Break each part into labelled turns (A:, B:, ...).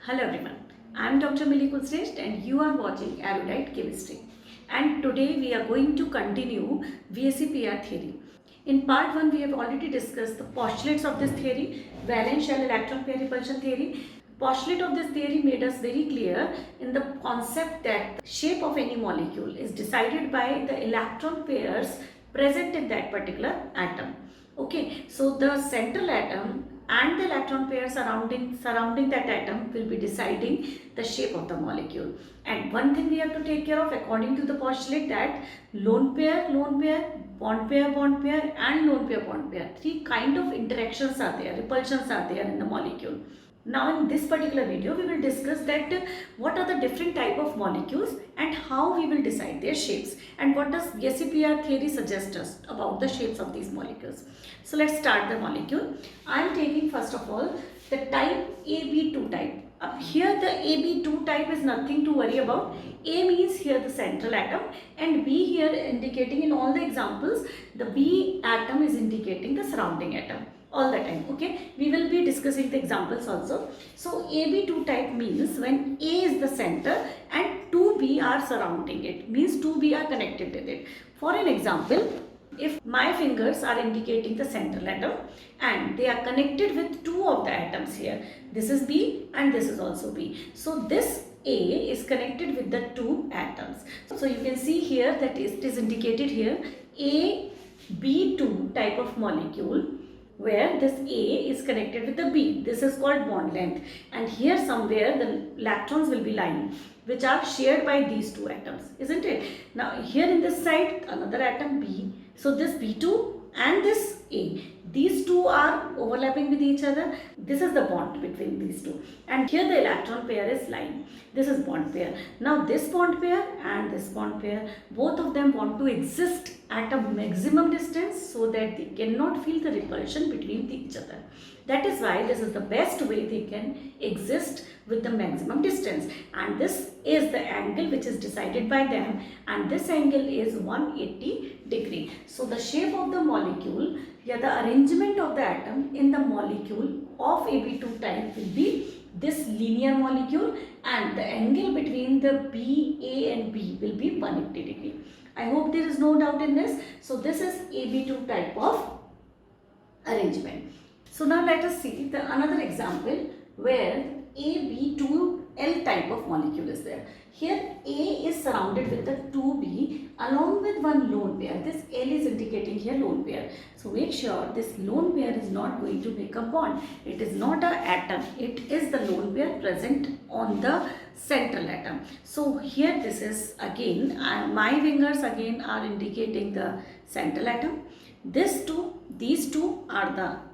A: Hello everyone, I am Dr. Millie Kulshrestha and you are watching Erudite Chemistry. And today we are going to continue VSEPR theory. In part 1 we have already discussed the postulates of this theory, valence shell electron pair repulsion theory. Postulate of this theory made us very clear in the concept that the shape of any molecule is decided by the electron pairs present in that particular atom. Okay, so the central atom and the electron pair surrounding that atom will be deciding the shape of the molecule. And one thing we have to take care of according to the postulate, that lone pair, bond pair, and lone pair, bond pair. Three kind of interactions are there, repulsions are there in the molecule. Now in this particular video we will discuss that what are the different type of molecules and how we will decide their shapes, and what does VSEPR theory suggest us about the shapes of these molecules. So let's start the molecule. I am taking first of all the type AB2 type. Up here the AB2 type is nothing to worry about. A means here the central atom and B here indicating, in all the examples the B atom is indicating the surrounding atom all the time. Okay, we will be discussing the examples also. So AB2 type means when A is the center and 2B are surrounding it, means 2B are connected with it. For an example, if my fingers are indicating the central atom and they are connected with two of the atoms here, this is B and this is also B. So this A is connected with the two atoms. So you can see here that it is indicated here AB2 type of molecule, where this A is connected with the B. This is called bond length, and here somewhere the electrons will be lying which are shared by these two atoms, isn't it? Now here in this side another atom B, so this B2 and this A, these two are overlapping with each other. This is the bond between these two, and here the electron pair is lying. This is bond pair. Now this bond pair and this bond pair, both of them want to exist at a maximum distance so that they cannot feel the repulsion between each other. That is why this is the best way they can exist with the maximum distance, and this is the angle which is decided by them, and this angle is 180 degree. So the shape of the molecule, the arrangement of the atom in the molecule of AB2 type will be this linear molecule, and the angle between the B, A and B will be 180 degree. I hope there is no doubt in this. So this is AB2 type of arrangement. So now let us see the another example where AB2L type of molecule is there. Here A is surrounded with the 2B along with one lone pair. This L is indicating here lone pair. So make sure this lone pair is not going to make a bond. It is not an atom. It is the lone pair present on the central atom. So here this is again, my fingers again are indicating the central atom. These two are the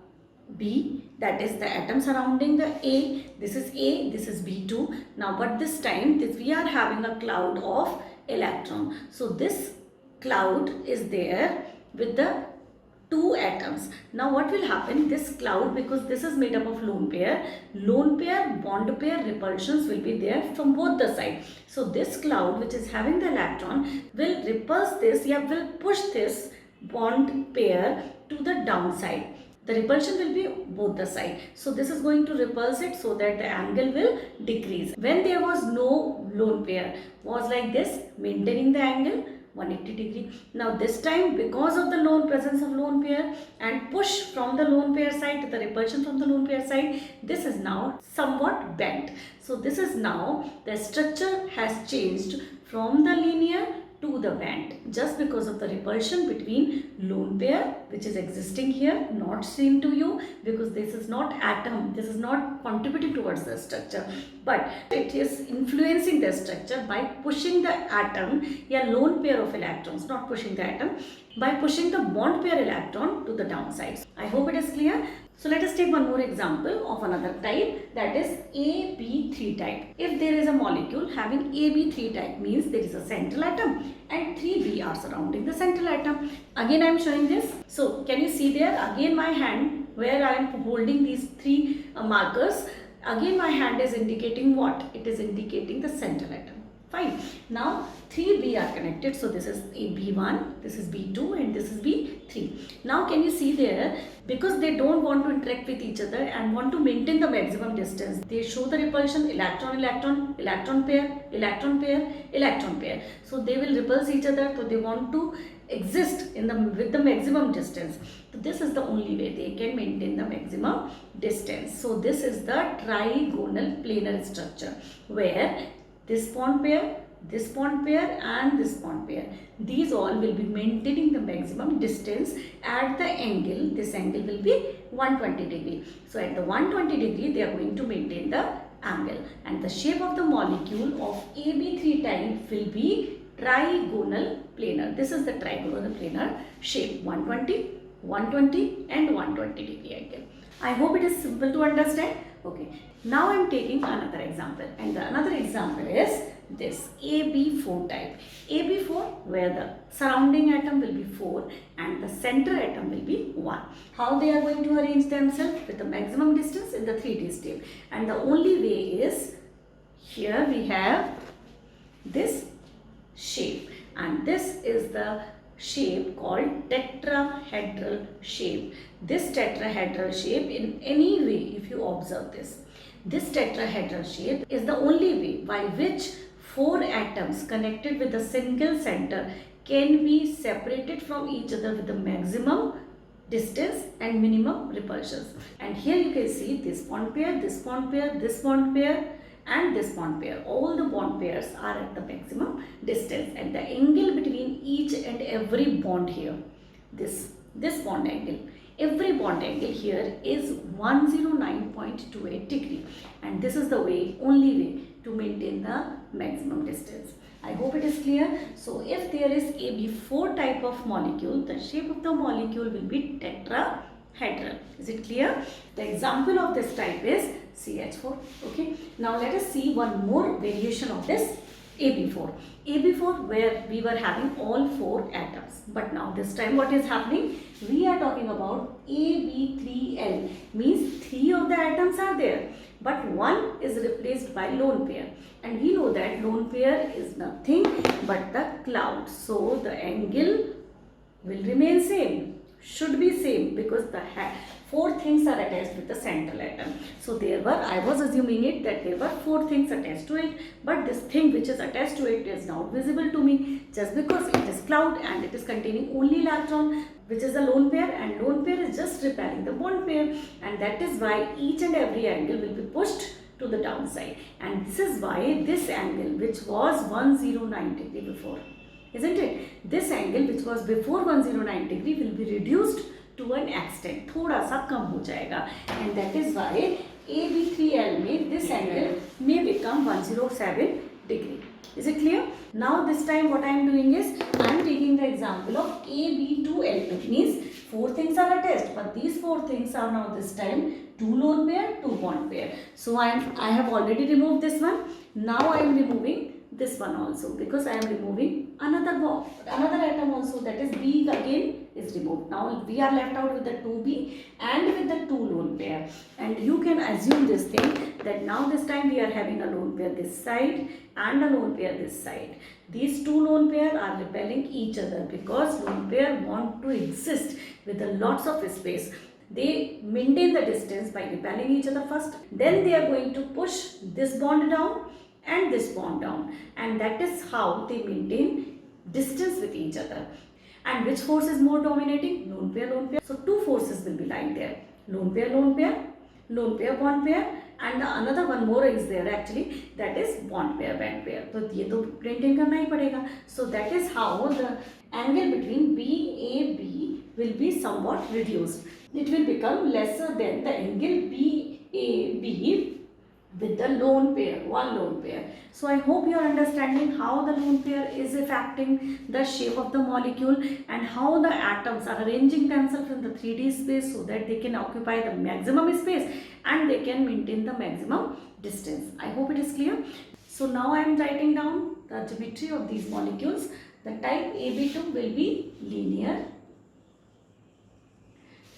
A: B, that is the atom surrounding the A. This is A, this is B2. Now but this time we are having a cloud of electron. So this cloud is there with the two atoms. Now what will happen, this cloud, because this is made up of lone pair, bond pair repulsions will be there from both the sides. So this cloud which is having the electron will repulse this, will push this bond pair to the downside. The repulsion will be both the side. So this is going to repulse it so that the angle will decrease. When there was no lone pair, was like this, maintaining the angle 180 degree. Now this time, because of the presence of lone pair and push from the lone pair side, the repulsion from the lone pair side, this is now somewhat bent. So this is now, the structure has changed from the linear to the band, just because of the repulsion between lone pair which is existing here, not seen to you because this is not atom, this is not contributing towards the structure, but it is influencing the structure by pushing the atom, lone pair of electrons, not pushing the atom, by pushing the bond pair electron to the downside. I hope it is clear. So let us take one more example of another type, that is AB3 type. If there is a molecule having AB3 type, means there is a central atom and 3B are surrounding the central atom. Again I am showing this. So can you see there, again my hand where I am holding these three markers, again my hand is indicating what? It is indicating the central atom. Fine. Now 3B are connected. So this is a B1, this is B2 and this is B3. Now can you see there, because they don't want to interact with each other and want to maintain the maximum distance, they show the repulsion electron, electron, electron pair, electron pair, electron pair. So they will repulse each other. So they want to exist in the with the maximum distance. So this is the only way they can maintain the maximum distance. So this is the trigonal planar structure where this bond pair, this bond pair and this bond pair, these all will be maintaining the maximum distance at the angle. This angle will be 120 degree. So at the 120 degree they are going to maintain the angle, and the shape of the molecule of AB3 type will be trigonal planar. This is the trigonal planar shape, 120, 120 and 120 degree angle. I hope it is simple to understand. Okay, now I am taking another example, and the another example is this AB4 type. AB4 where the surrounding atom will be 4 and the center atom will be 1. How they are going to arrange themselves? With the maximum distance in the 3D state, and the only way is, here we have this shape, and this is the shape called tetrahedral shape. This tetrahedral shape, in any way if you observe this tetrahedral shape is the only way by which 4 atoms connected with a single center can be separated from each other with the maximum distance and minimum repulsions. And here you can see this bond pair, this bond pair, this bond pair and this bond pair. All the bond pairs are at the maximum distance, and the angle between each and every bond here, this bond angle, every bond angle here is 109.28 degree, and this is the way, only way to maintain the maximum distance. I hope it is clear. So if there is AB4 type of molecule, the shape of the molecule will be tetrahedral. Is it clear? The example of this type is CH4. Okay. Now let us see one more variation of this AB4. AB4 where we were having all 4 atoms. But now this time what is happening? We are talking about AB3L. Means 3 of the atoms are there, but 1 is replaced by lone pair. And we know that lone pair is nothing but the cloud. So the angle will remain same. Should be same, because the 4 things are attached with the central atom. So there were, I was assuming it that there were 4 things attached to it, but this thing which is attached to it is not visible to me just because it is cloud and it is containing only electron, which is a lone pair, and lone pair is just repelling the bond pair, and that is why each and every angle will be pushed to the downside. And this is why this angle, which was 109 degree before, isn't it? This angle which was before 109 degree will be reduced to an extent, थोड़ा सा कम हो जाएगा, and that is why AB3L में this angle may become 107 degree. Is it clear? Now this time what I am doing is I am taking the example of AB2L2. Means 4 things are attached, but these 4 things are now this time 2 lone pair, 2 bond pair. So I have already removed this one. Now I am removing this one also, because I am removing another atom also, that is B again is removed. Now we are left out with the 2B and with the 2 lone pair, and you can assume this thing that now this time we are having a lone pair this side and a lone pair this side. These 2 lone pair are repelling each other because lone pair want to exist with a lots of space. They maintain the distance by repelling each other first, then they are going to push this bond down and this bond down, and that is how they maintain distance with each other. And which force is more dominating? Lone pair, lone pair. So 2 forces will be lying there, lone pair, lone pair, lone pair, bond pair, and the another one more is there actually, that is bond pair, band pair. So ये तो maintain करना ही पड़ेगा. So that is how the angle between BAB will be somewhat reduced. It will become lesser than the angle BAB with the lone pair, 1 lone pair. So I hope you are understanding how the lone pair is affecting the shape of the molecule and how the atoms are arranging themselves in the 3D space so that they can occupy the maximum space and they can maintain the maximum distance. I hope it is clear. So now I am writing down the geometry of these molecules. The type AB2 will be linear.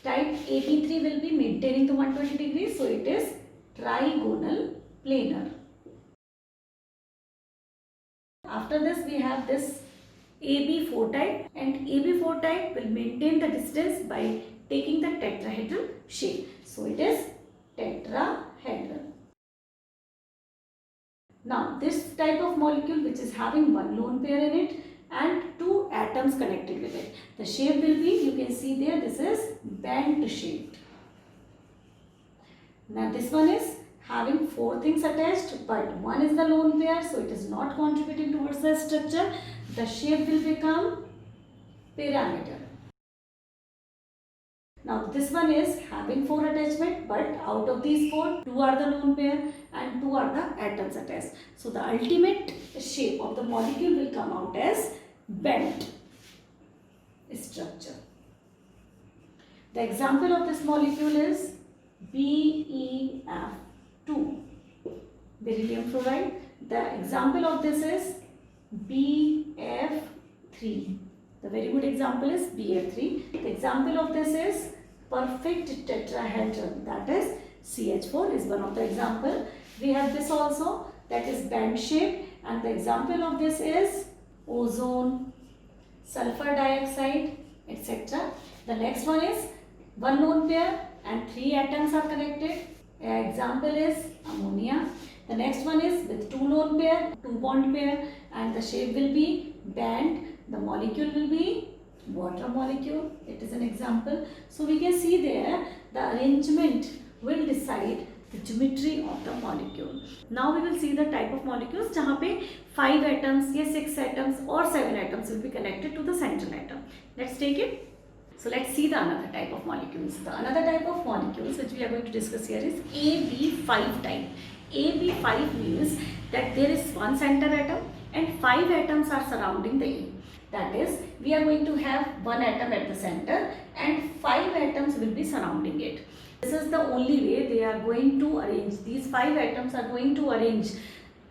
A: Type AB3 will be maintaining the 120 degrees, so it is trigonal planar. After this we have this AB4 type, and AB4 type will maintain the distance by taking the tetrahedral shape. So it is tetrahedral. Now this type of molecule which is having one lone pair in it and two atoms connected with it, the shape will be, you can see there, this is bent shaped. Now this one is having four things attached, but one is the lone pair, so it is not contributing towards the structure. The shape will become pyramidal. Now this one is having four attachment, but out of these four, two are the lone pair and two are the atoms attached. So the ultimate shape of the molecule will come out as bent structure. The example of this molecule is BeF2, beryllium fluoride. The example of this is BF3. The very good example is BF3. The example of this is perfect tetrahedral, that is CH4 is one of the example. We have this also, that is band shape, and the example of this is ozone, sulfur dioxide, etc. The next one is one lone pair and three atoms are connected. Example is ammonia. The next one is with two lone pair, two bond pair, and the shape will be band. The molecule will be water molecule. It is an example. So we can see there the arrangement will decide the geometry of the molecule. Now we will see the type of molecules जहाँ पे 5 atoms या 6 atoms or 7 atoms will be connected to the central atom. Let's take it. So let's see the another type of molecules. The another type of molecules which we are going to discuss here is AB5 type. AB5 means that there is one center atom and 5 atoms are surrounding the A. That is, we are going to have one atom at the center and 5 atoms will be surrounding it. This is the only way they are going to arrange. These 5 atoms are going to arrange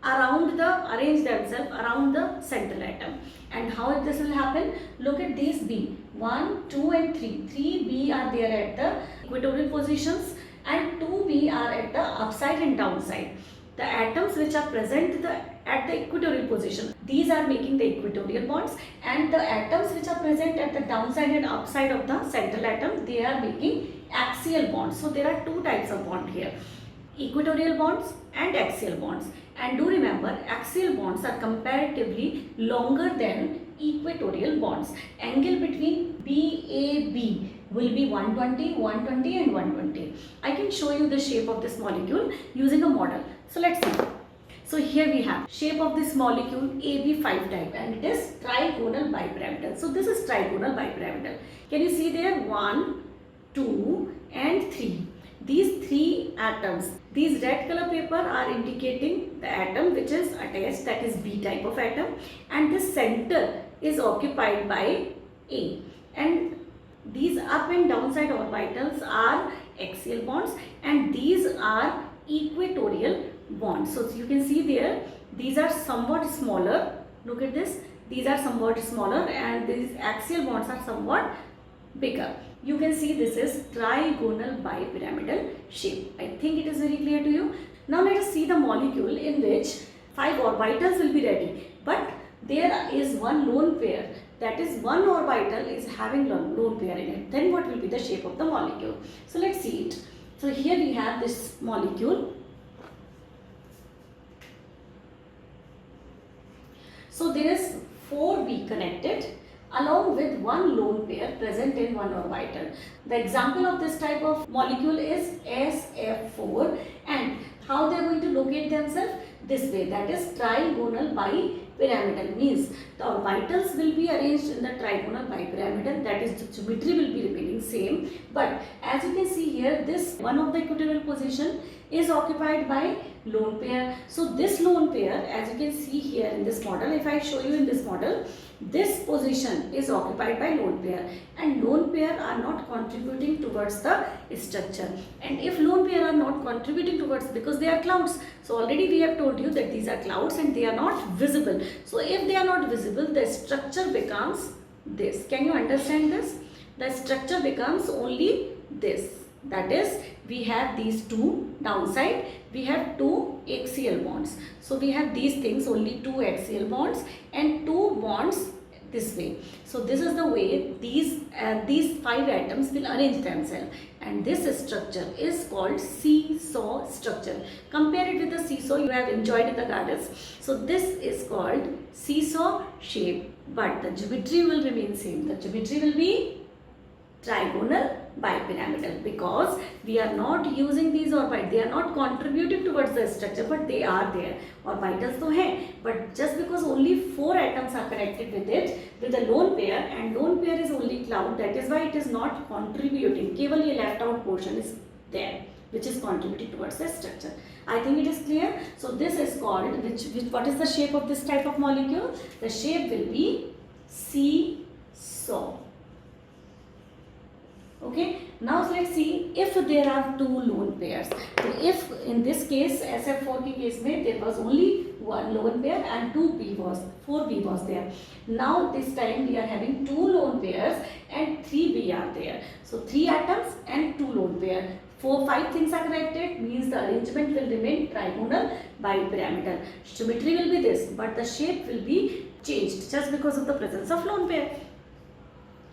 A: themselves around the central atom. And how this will happen? Look at these B. 1, 2 and 3. 3 B are there at the equatorial positions and 2 B are at the upside and downside. The atoms which are present at the equatorial position, these are making the equatorial bonds, and the atoms which are present at the downside and upside of the central atom, they are making axial bonds. So there are two types of bond here, equatorial bonds and axial bonds. And do remember, axial bonds are comparatively longer than equatorial bonds. Angle between BAB will be 120, 120 and 120. I can show you the shape of this molecule using a model. So let's see. So here we have shape of this molecule AB5 type, and it is trigonal bipyramidal. So this is trigonal bipyramidal. Can you see there 1, 2 and 3. These 3 atoms, these red color paper are indicating the atom which is attached, that is B type of atom, and this center is occupied by A. And these up and downside orbitals are axial bonds and these are equatorial bonds. So you can see there, these are somewhat smaller. Look at this. These are somewhat smaller and these axial bonds are somewhat bigger. You can see this is trigonal bipyramidal shape. I think it is very clear to you. Now let us see the molecule in which 5 orbitals will be ready. But there is one lone pair. That is, one orbital is having lone pair in it. Then what will be the shape of the molecule? So let's see it. So here we have this molecule. So there is 4B connected along with one lone pair present in one orbital. The example of this type of molecule is SF4, and how they are going to locate themselves? This way, that is trigonal bipyramidal, means the orbitals will be arranged in the trigonal bipyramidal, that is the geometry will be remaining same, but as you can see here, this one of the equatorial position is occupied by lone pair. So this lone pair, as you can see here in this model, if I show you in this model, this position is occupied by lone pair, and lone pair are not contributing towards the structure. And if lone pair are not contributing towards, because they are clouds, so already we have told you that these are clouds and they are not visible. So if they are not visible, the structure becomes this. Can you understand this? The structure becomes only this. That is, we have these two downside, we have two axial bonds. So we have these things, only two axial bonds and two bonds this way. So this is the way these five atoms will arrange themselves, and this structure is called seesaw structure. Compare it with the seesaw you have enjoyed in the gardens. So this is called seesaw shape, but the geometry will remain same. The geometry will be trigonal bipyramidal, because we are not using these orbitals. They are not contributing towards the structure, but they are there. Orbitals तो हैं, but just because only 4 atoms are connected with it, with a lone pair, and lone pair is only cloud, that is why it is not contributing. केवल ये left out portion is there, which is contributing towards the structure. I think it is clear. So this is called, what is the shape of this type of molecule? The shape will be seesaw. Okay, now let's see if there are two lone pairs. So if in this case SF4 के case में there was only one lone pair and 4B was there. Now this time we are having two lone pairs and 3B are there. So 3 atoms and 2 lone pair. 5 things are connected, means the arrangement will remain trigonal bipyramidal. Geometry will be this, but the shape will be changed just because of the presence of lone pair.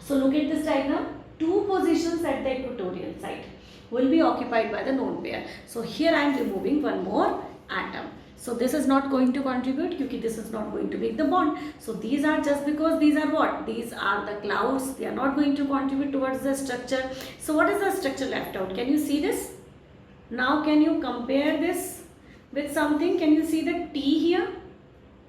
A: So look at this diagram. 2 positions at the equatorial side will be occupied by the lone pair. So here I am removing one more atom. So this is not going to contribute because this is not going to make the bond. So these are just because these are what? These are the clouds. They are not going to contribute towards the structure. So what is the structure left out? Can you see this? Now can you compare this with something? Can you see the T here?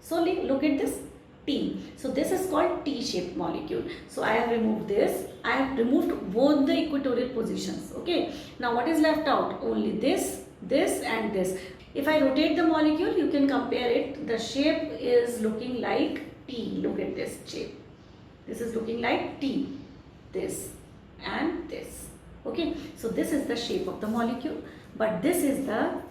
A: So look at this. T. So this is called T-shaped molecule. So I have removed this. I have removed both the equatorial positions. Okay. Now what is left out? Only this, this and this. If I rotate the molecule, you can compare it. The shape is looking like T. Look at this shape. This is looking like T. This and this. Okay. So this is the shape of the molecule. But this is the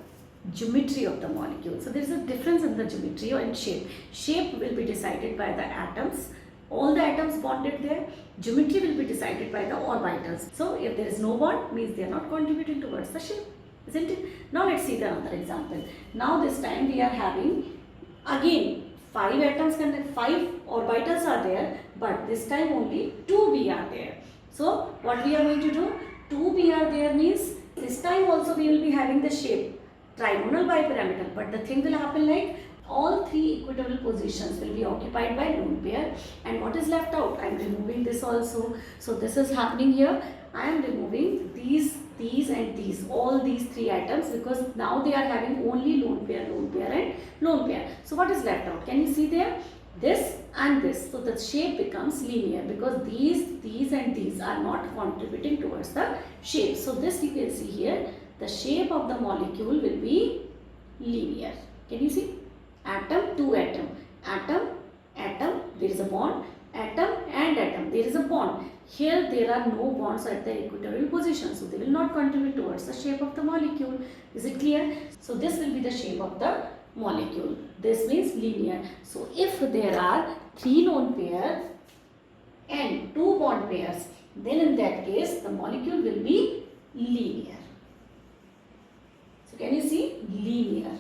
A: geometry of the molecule. So there is a difference in the geometry and shape. Shape will be decided by the atoms. All the atoms bonded there. Geometry will be decided by the orbitals. So if there is no bond, means they are not contributing towards the shape, isn't it? Now let's see the another example. Now this time we are having again 5 atoms, 5 orbitals are there, but this time only 2B are there. So what we are going to do? 2B are there means this time also we will be having the shape trigonal bipyramidal, but the thing will happen like all 3 equatorial positions will be occupied by lone pair, and what is left out? I am removing this also. So this is happening here. I am removing these and these, all these 3 atoms, because now they are having only lone pair and lone pair. So what is left out? Can you see there? This and this. So the shape becomes linear because these and these are not contributing towards the shape. So this you can see here. The shape of the molecule will be linear. Can you see? Atom to atom. Atom, atom, there is a bond. Atom and atom, there is a bond. Here there are no bonds at the equatorial position. So they will not contribute towards the shape of the molecule. Is it clear? So this will be the shape of the molecule. This means linear. So if there are 3 lone pairs and 2 bond pairs, then in that case the molecule will be linear. So can you see? Linear.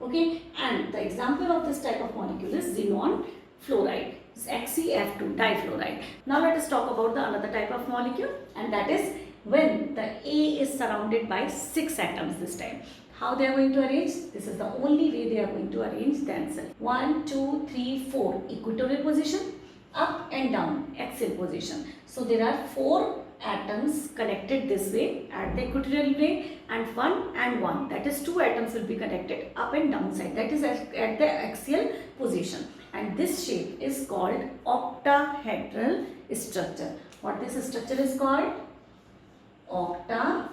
A: Okay, and the example of this type of molecule is xenon fluoride. It's XeF2 difluoride. Now let us talk about the another type of molecule, and that is when the A is surrounded by 6 atoms this time. How they are going to arrange? This is the only way they are going to arrange themselves. 1, 2, 3, 4 equatorial position, up and down axial position. So there are 4 atoms connected this way at the equatorial plane, and 1 and 1, that is 2 atoms will be connected up and down side, that is at the axial position, and this shape is called octahedral structure. What this structure is called? Octahedral.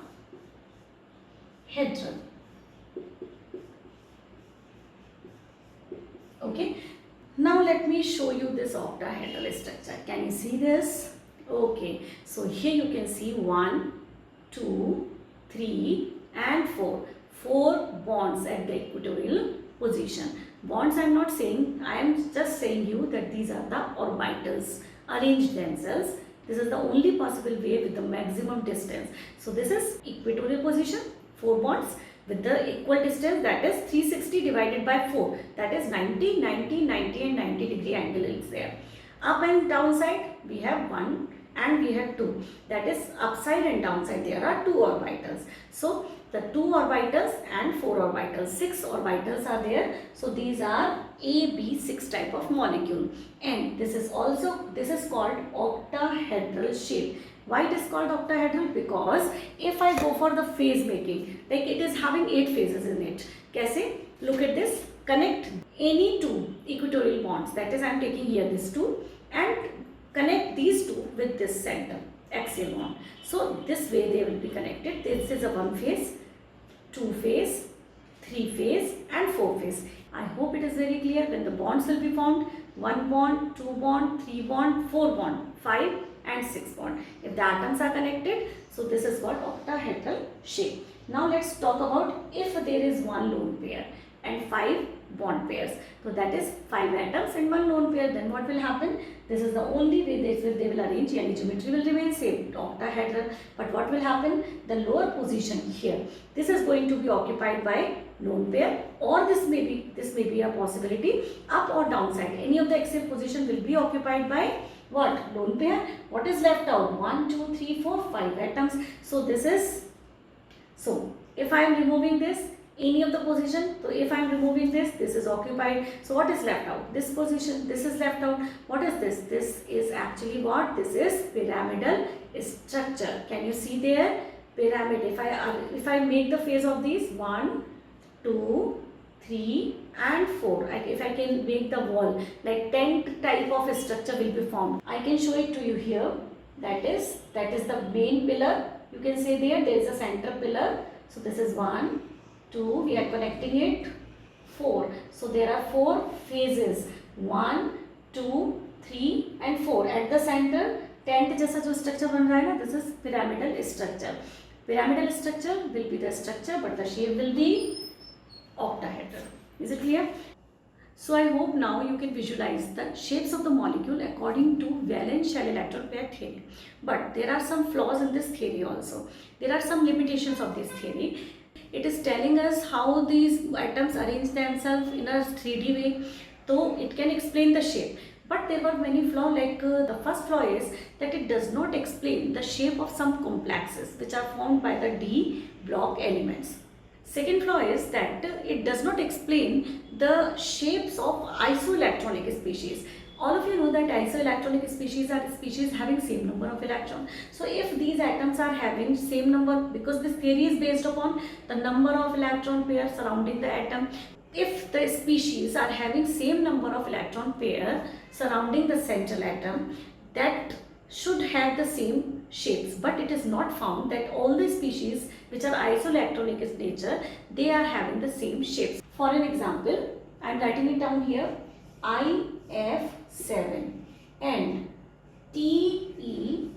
A: Okay, now let me show you this octahedral structure. Can you see this? Okay, so here you can see 1, 2, 3 and 4. 4 bonds at the equatorial position. Bonds I am not saying, I am just saying you that these are the orbitals arranged themselves This is the only possible way with the maximum distance. So this is equatorial position, 4 bonds with the equal distance, that is 360 divided by 4, that is 90, 90, 90 and 90 degree angle is there. Up and down side we have 1 and we have 2, that is upside and downside there are 2 orbitals. So the 2 orbitals and 4 orbitals, 6 orbitals are there. So these are AB6 type of molecule, and this is called octahedral shape. Why it is called octahedral? Because if I go for the phase making, like it is having 8 phases in it. Kaise? Look at this. Connect any 2 equatorial bonds, that is I am taking here this 2, and connect these 2 with this center axial bond. So this way they will be connected. This is a 1 phase, 2 phase, 3 phase and 4 phase. I hope it is very clear. When the bonds will be formed, 1 bond, 2 bond, 3 bond, 4 bond, 5 and 6 bond. If the atoms are connected, so this is called octahedral shape. Now let's talk about if there is 1 lone pair and 5 bond pairs. So that is 5 atoms and 1 lone pair. Then what will happen? This is the only way they will arrange, and geometry will remain same, octahedral. But what will happen? The lower position here, this is going to be occupied by lone pair, or this may be a possibility up or down side. Any of the axial position will be occupied by what? Lone pair. What is left out? 1, 2, 3, 4, 5 atoms. So this is, so if I am removing this, any of the position, so if I am removing this, this is occupied. So what is left out? This position, this is left out. What is this? This is actually what? This is pyramidal structure. Can you see there? Pyramid. If I make the face of these 1, 2, 3 and 4, if I can make the wall, like tent type of a structure will be formed. I can show it to you here. That is the main pillar. You can say there is a center pillar. So this is 1, 2, we are connecting it, 4. So there are 4 phases, 1, 2, 3 and 4. At the center tent जैसा जो structure बन रहा है ना, this is pyramidal structure. Pyramidal structure will be the structure, but the shape will be octahedral. Is it clear? So I hope now you can visualize the shapes of the molecule according to valence shell electron pair theory. But there are some flaws in this theory also. There are some limitations of this theory. It is telling us how these atoms arrange themselves in a 3D way, so it can explain the shape. But there were many flaws, like the first flaw is that it does not explain the shape of some complexes which are formed by the D block elements. Second flaw is that it does not explain the shapes of isoelectronic species. All of you know that isoelectronic species are species having same number of electrons. So if these atoms are having same number, because this theory is based upon the number of electron pairs surrounding the atom. If the species are having same number of electron pair surrounding the central atom, that should have the same shapes. But it is not found that all the species which are isoelectronic in nature, they are having the same shapes. For an example, I am writing it down here. IF7 and TeF7.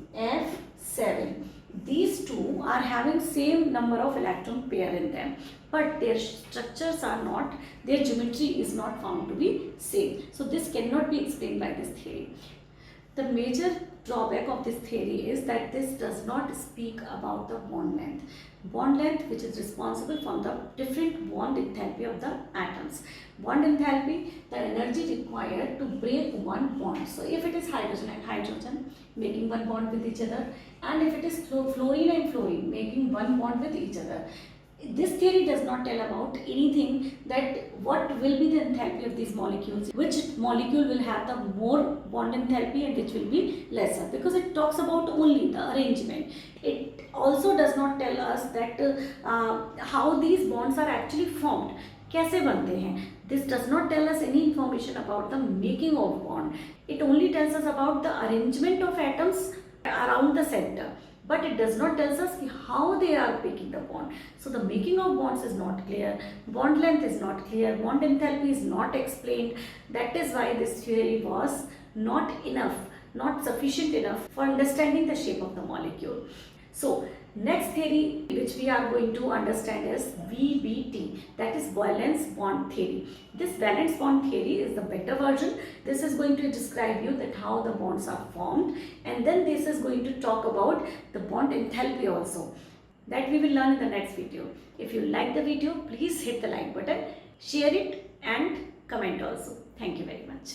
A: These two are having same number of electron pair in them, but their structures are not, their geometry is not found to be same. So this cannot be explained by this theory. The major drawback of this theory is that this does not speak about the bond length. Bond length, which is responsible for the different bond enthalpy of the atoms. Bond enthalpy, the energy required to break one bond. So if it is hydrogen and hydrogen making one bond with each other, and if it is fluorine and fluorine making one bond with each other, this theory does not tell about anything that what will be the enthalpy of these molecules, which molecule will have the more bond enthalpy and which will be lesser, because it talks about only the arrangement. It also does not tell us that how these bonds are actually formed, कैसे बनते हैं. This does not tell us any information about the making of bond. It only tells us about the arrangement of atoms around the center. But it does not tell us how they are making the bond. So the making of bonds is not clear, bond length is not clear, bond enthalpy is not explained. That is why this theory was not enough, not sufficient enough for understanding the shape of the molecule. So next theory which we are going to understand is VBT, that is valence bond theory. This valence bond theory is the better version. This is going to describe you that how the bonds are formed, and and then this is going to talk about the bond enthalpy also. That we will learn in the next video. If you like the video, please hit the like button, share it and comment also. Thank you very much.